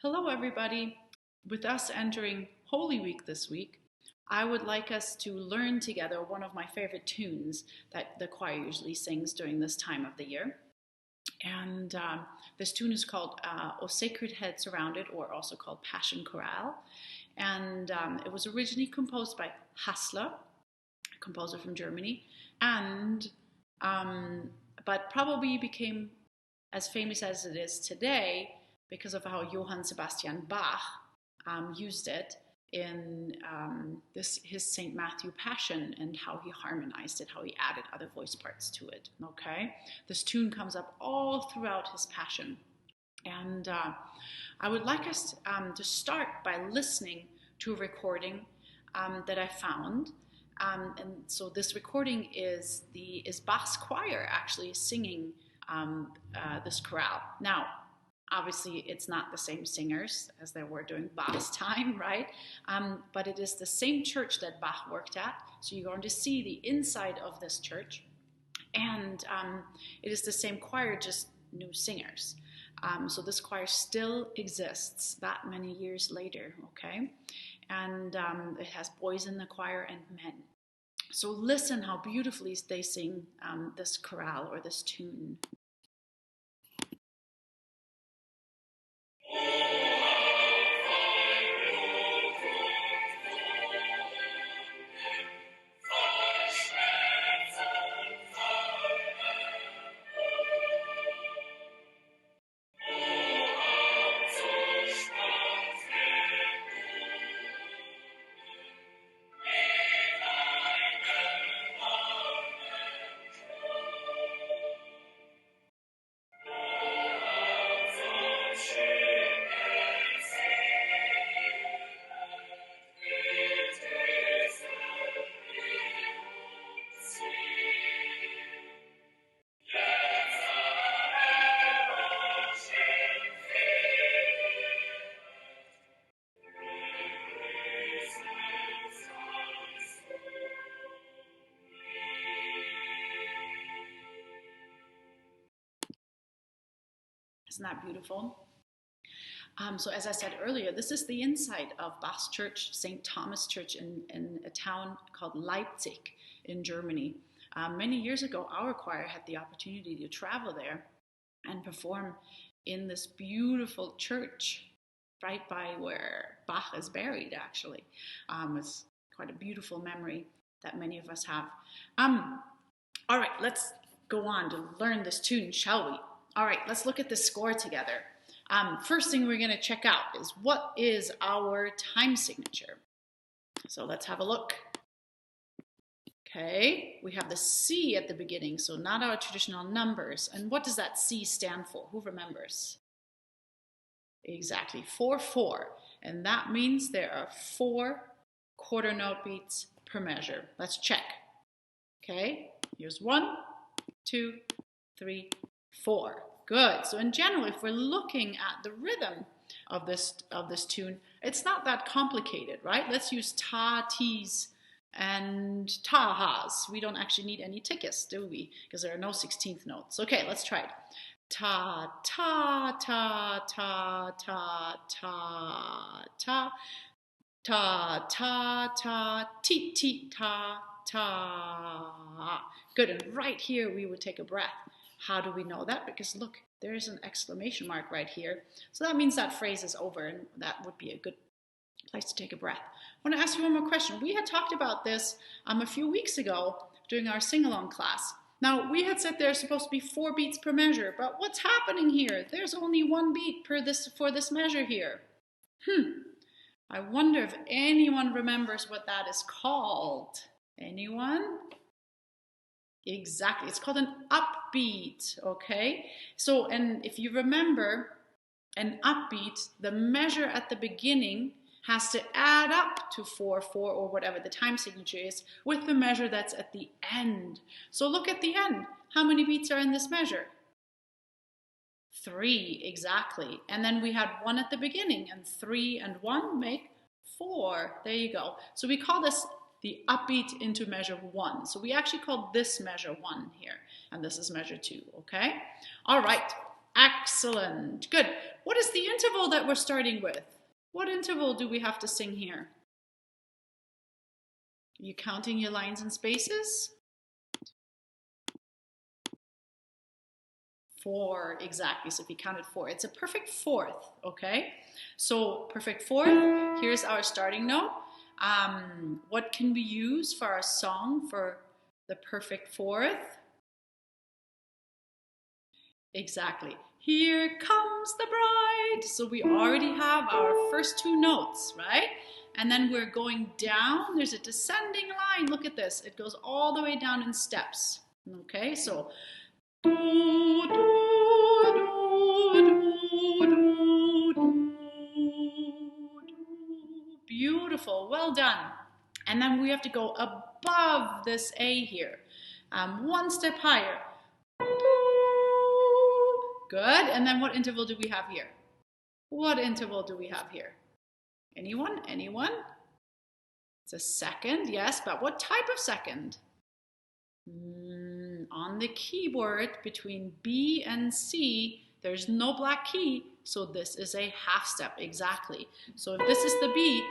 Hello, everybody. With us entering Holy Week this week, I would like us to learn together one of my favorite tunes that the choir usually sings during this time of the year. And this tune is called O Sacred Head Surrounded, or also called Passion Chorale. And it was originally composed by Hassler, a composer from Germany, and but probably became as famous as it is today because of how Johann Sebastian Bach used it in his St. Matthew Passion, and how he harmonized it, how he added other voice parts to it. Okay, this tune comes up all throughout his Passion, and I would like us to start by listening to a recording that I found. And so this recording is Bach's choir actually singing this chorale. Now, obviously, it's not the same singers as there were during Bach's time, right? But it is the same church that Bach worked at. So you're going to see the inside of this church. And it is the same choir, just new singers. So this choir still exists that many years later, okay? And it has boys in the choir and men. So listen how beautifully they sing this chorale or this tune. Isn't that beautiful? So as I said earlier, this is the inside of Bach's church, St. Thomas Church in a town called Leipzig in Germany. Many years ago, our choir had the opportunity to travel there and perform in this beautiful church right by where Bach is buried, actually. It's quite a beautiful memory that many of us have. All right, let's go on to learn this tune, shall we? All right, let's look at the score together. First thing we're going to check out is what is our time signature. So let's have a look. Okay, we have the C at the beginning, so not our traditional numbers. And what does that C stand for? Who remembers? Exactly, 4/4. And that means there are 4 quarter note beats per measure. Let's check. Okay, here's 1, 2, 3, 4. Good. So in general, if we're looking at the rhythm of this tune, it's not that complicated, right? Let's use ta-tees and ta-has. We don't actually need any tickets, do we? Because there are no 16th notes. Okay, let's try it. Ta, ta, ta, ta, ta, ta, ta, ta, ta, ta, ti, ti, ta, ta. Good, and right here we would take a breath. How do we know that? Because look, there is an exclamation mark right here. So that means that phrase is over, and that would be a good place to take a breath. I want to ask you one more question. We had talked about this a few weeks ago during our sing-along class. Now, we had said there's supposed to be 4 beats per measure, but what's happening here? There's only 1 beat for this measure here. I wonder if anyone remembers what that is called. Anyone? Exactly, it's called an upbeat, okay? So, and if you remember, an upbeat, the measure at the beginning has to add up to 4/4 or whatever the time signature is with the measure that's at the end. So look at the end. How many beats are in this measure? 3, exactly. And then we had 1 at the beginning, and 3 and 1 make 4. There you go. So we call this the upbeat into measure 1. So we actually call this measure 1 here, and this is measure 2, okay? All right, Excellent. Good. What is the interval that we're starting with? What interval do we have to sing here? Are you counting your lines and spaces? 4, exactly. So if you counted 4, it's a perfect fourth, okay? So perfect fourth, here's our starting note. What can we use for our song for the perfect fourth? Exactly. Here comes the bride. So we already have our first 2 notes, right? And then we're going down. There's a descending line. Look at this. It goes all the way down in steps. Okay, so do, do, do, do, do, do. Beautiful. Well done. And then we have to go above this A here. 1 step higher. Good. And then what interval do we have here? What interval do we have here? Anyone? Anyone? It's a second, yes, but what type of second? On the keyboard between B and C, there's no black key, so this is a half step, exactly. So if this is the B,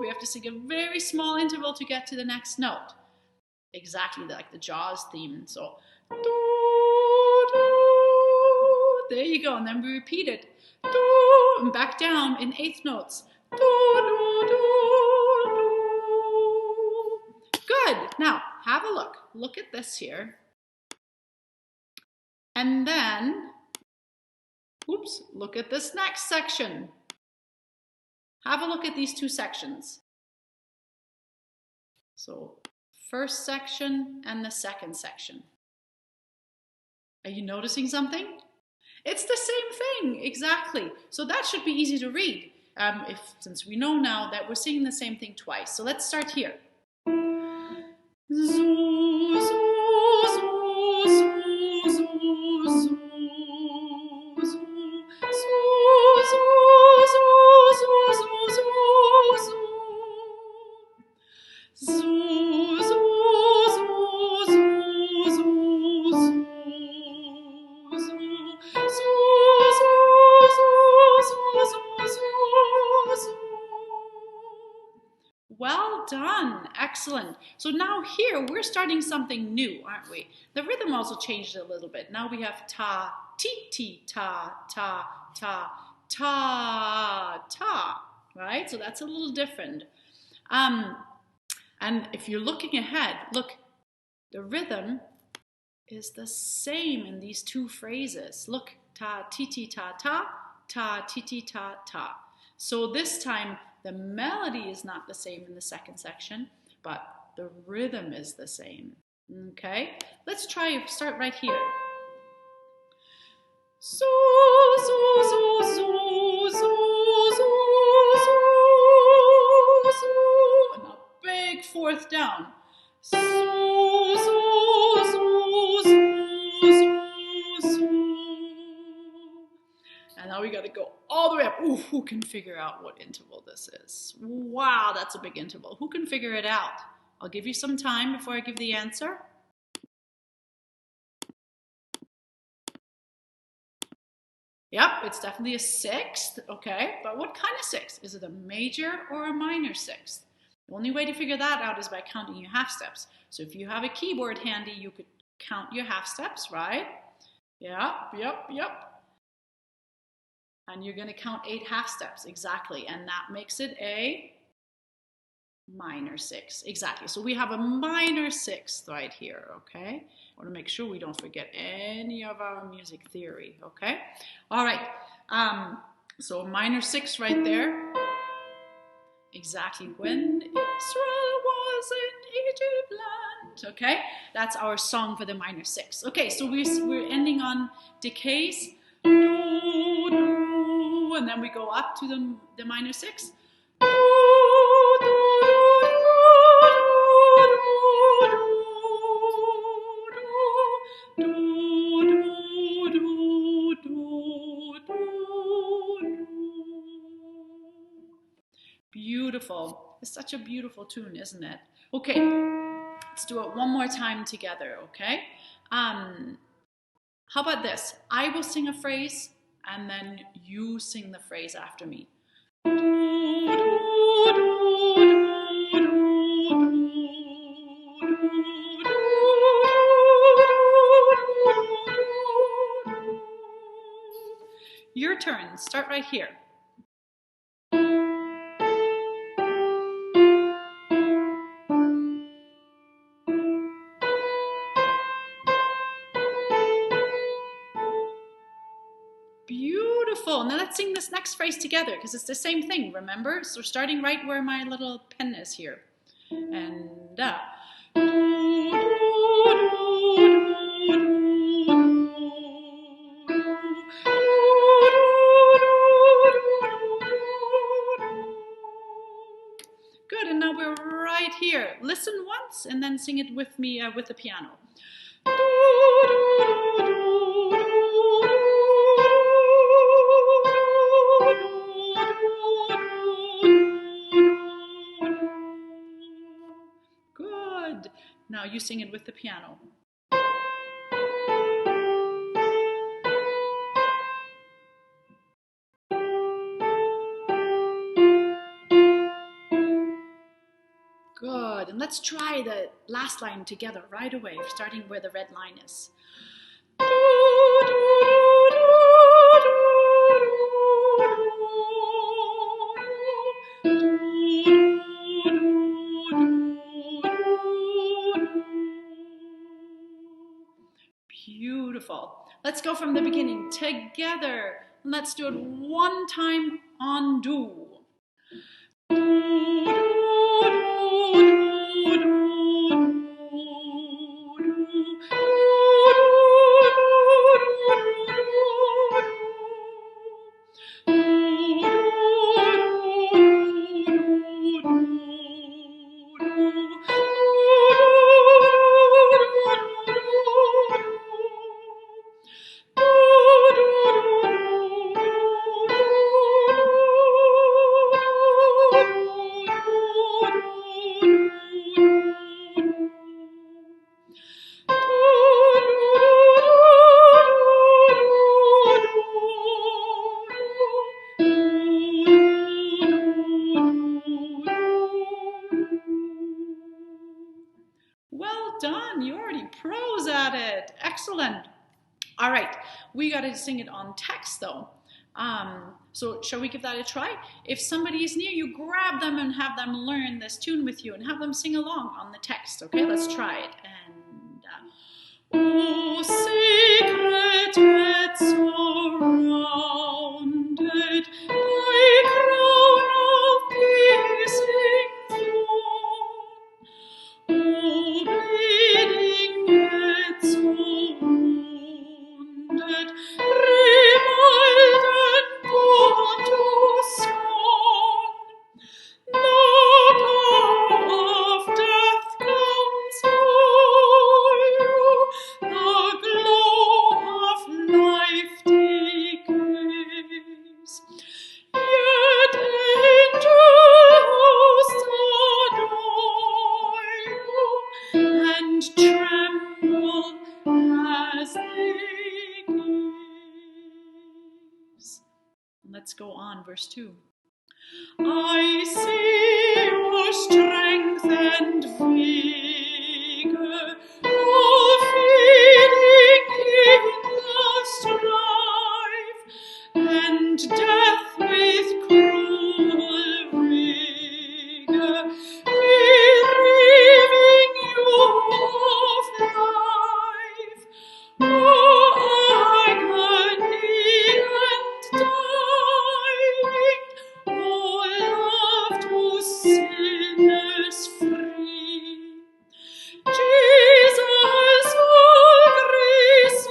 we have to sing a very small interval to get to the next note. Exactly like the Jaws theme. So, there you go, and then we repeat it. And back down in 8th notes. Good. Now, have a look. Look at this here. And then, oops, look at this next section. Have a look at these 2 sections. So, first section and the second section. Are you noticing something? It's the same thing, exactly. So that should be easy to read, since we know now that we're singing the same thing twice. So let's start here. Well done, excellent. So now here we're starting something new, aren't we? The rhythm also changed a little bit. Now we have ta, ti, ti, ta, ta, ta, ta, ta, right? So that's a little different. And if you're looking ahead, look, the rhythm is the same in these 2 phrases. Look, ta, ti, ti, ta, ta, ta, ti, ti, ta, ta. So this time, the melody is not the same in the second section, but the rhythm is the same. Okay, let's start right here. So, so, so, so, so, so, so, so, and a big 4th down. So, so, so, so, so. And now we got to go all the way up. Ooh, who can figure out what interval this is? Wow, that's a big interval. Who can figure it out? I'll give you some time before I give the answer. Yep, it's definitely a 6th, okay? But what kind of 6th? Is it a major or a minor 6th? The only way to figure that out is by counting your half steps. So if you have a keyboard handy, you could count your half steps, right? Yep. And you're going to count 8 half steps, exactly. And that makes it a minor 6, exactly. So we have a minor 6th right here, okay? I want to make sure we don't forget any of our music theory, okay? All right, so a minor 6 right there. Exactly, when Israel was in Egypt land, okay? That's our song for the minor 6. Okay, so we're ending on decays. Do, do, and then we go up to the minor 6. Do, do, do, do, do, do, do. Beautiful. It's such a beautiful tune, isn't it? Okay, let's do it one more time together, okay? How about this? I will sing a phrase and then you sing the phrase after me. Your turn. Start right here. Beautiful. Now let's sing this next phrase together because it's the same thing, remember? So starting right where my little pen is here. And good, and now we're right here. Listen once and then sing it with me with the piano. Good. Now you sing it with the piano. Good. And let's try the last line together right away, starting where the red line is. Beautiful. Let's go from the beginning together. Let's do it one time on do. Well done, you're already pros at it. Excellent. All right, we got to sing it on text though. So shall we give that a try? If somebody is near you, grab them and have them learn this tune with you and have them sing along on the text. Okay, let's try it. And oh, secret surrounded by crown of piercing thorn, oh, bleeding yet so wounded, reviled and born to scorn, no power of death comes o'er you, the glow of life decays. Yet angels adore you and tremble as they gaze. Let's go on, verse 2. I see your strength and vigor, all feeding in the strife, and death with cruel rigor, bereaving you of life. Oh, agony and dying, all love to sinners free. Jesus, all grace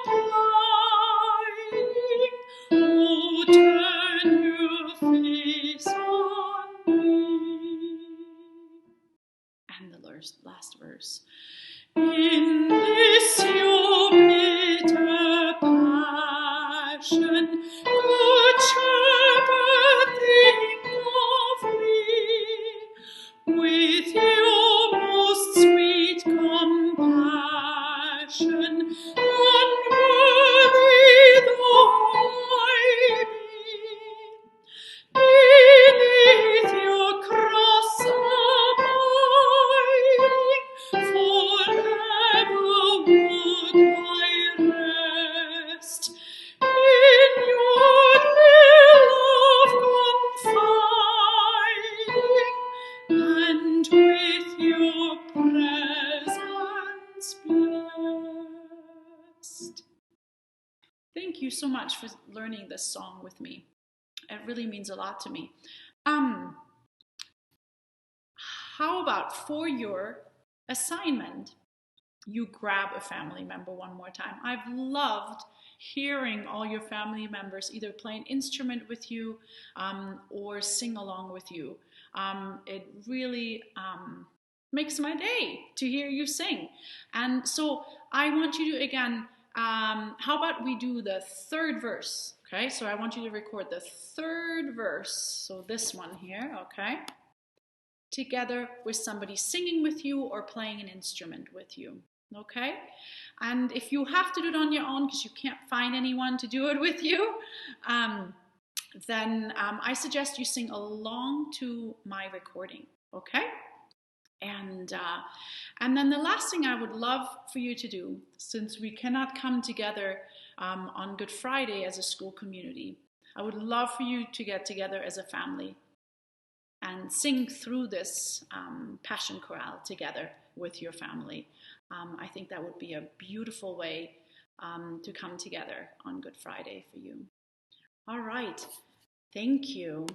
supplying, oh, turn your face on me. And the last verse. In this your bitter passion, good shepherd, think of me. With your most sweet compassion, unworthy you so much for learning this song with me. It really means a lot to me. How about for your assignment, you grab a family member one more time? I've loved hearing all your family members either play an instrument with you or sing along with you. It really makes my day to hear you sing. And so I want you to, again, how about we do the third verse? Okay, so I want you to record the third verse. So this one here, okay? Together with somebody singing with you or playing an instrument with you. Okay? And if you have to do it on your own because you can't find anyone to do it with you, then I suggest you sing along to my recording. Okay? And then the last thing I would love for you to do, since we cannot come together on Good Friday as a school community, I would love for you to get together as a family and sing through this Passion Chorale together with your family. I think that would be a beautiful way to come together on Good Friday for you. All right. Thank you.